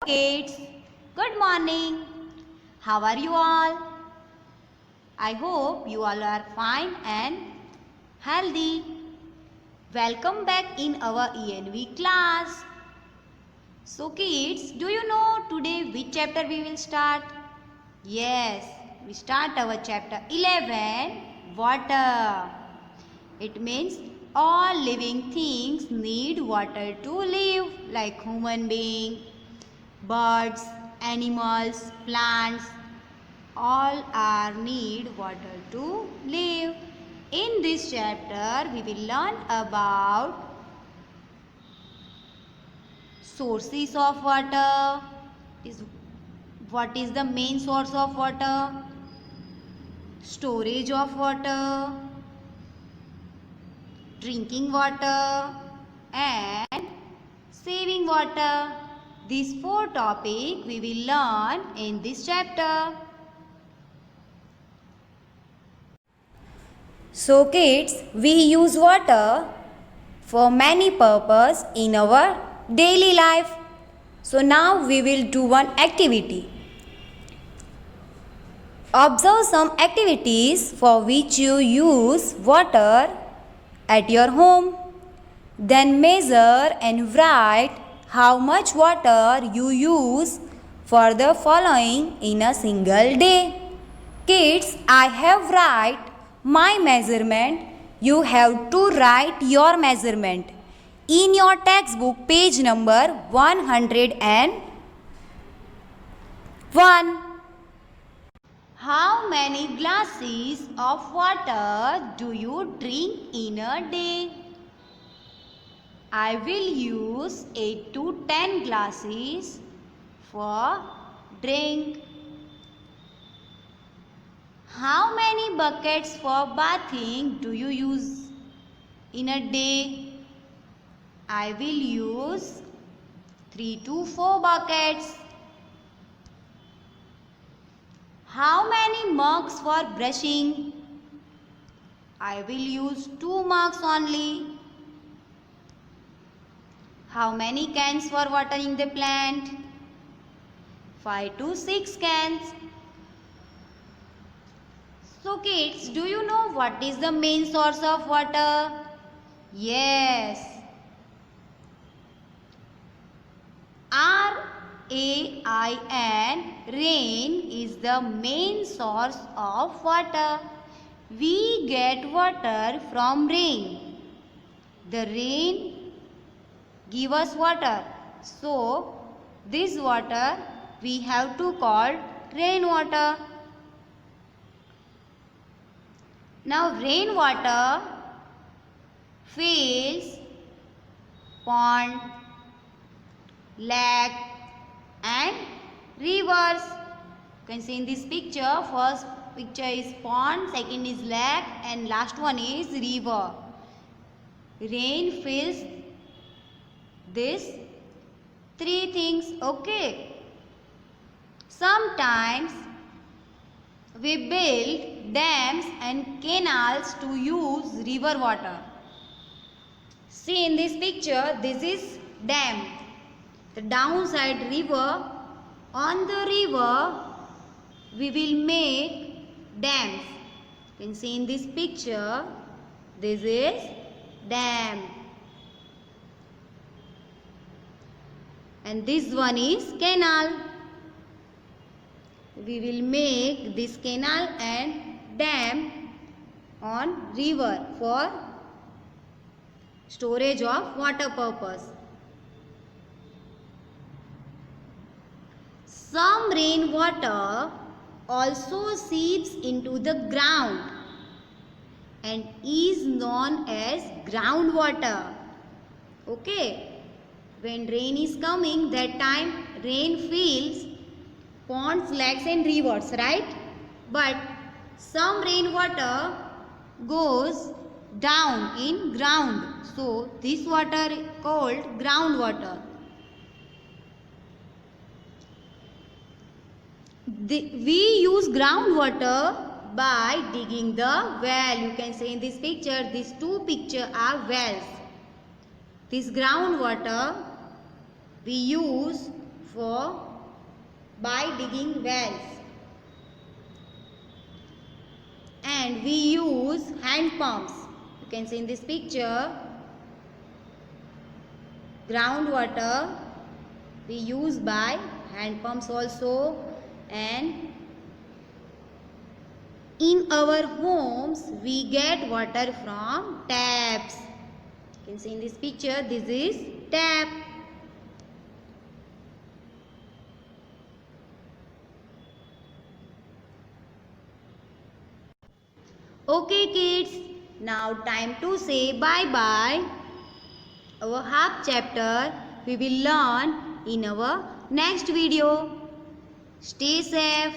Kids, good morning. How are you all? I hope you all are fine and healthy. Welcome back in our ENV class. So kids, do you know today which chapter we will start? Yes, we start our chapter 11, water. It means all living things need water to live, like human being, birds, animals, plants, all are need water to live. In this chapter, we will learn about sources of water. What is the main source of water? Storage of water, drinking water, and saving water. These four topics we will learn in this chapter. So kids, we use water for many purposes in our daily life. So now we will do one activity. Observe some activities for which you use water at your home. Then measure and write how much water you use for the following in a single day. Kids, I have write my measurement. You have to write your measurement in your textbook page number 101. How many glasses of water do you drink in a day? I will use 8 to 10 glasses for drink. How many buckets for bathing do you use in a day? I will use 3 to 4 buckets. How many mugs for brushing? I will use 2 mugs only. How many cans for watering the plant? 5 to 6 cans. So kids, do you know what is the main source of water? Yes. RAIN, rain is the main source of water. We get water from rain. The rain give us water. So, this water we have to call rainwater. Now, rainwater fills pond, lake and rivers. You can see in this picture, first picture is pond, second is lake and last one is river. Rain fills these three things, okay. Sometimes we build dams and canals to use river water. See in this picture, this is dam. The downside river, on the river we will make dams. You can see in this picture, this is dam. And this one is canal. We will make this canal and dam on river for storage of water purpose. Some rainwater also seeps into the ground and is known as groundwater. Okay. When rain is coming, that time rain fills ponds, lakes and rivers, right? But some rainwater goes down in ground. So, this water is called groundwater. We use groundwater by digging the well. You can see in this picture, these two pictures are wells. This groundwater we use by digging wells, and we use hand pumps. You can see in this picture groundwater we use by hand pumps also, and in our homes we get water from taps. You can see in this picture, this is tap. Okay kids, now time to say bye bye. Our half chapter we will learn in our next video. Stay safe.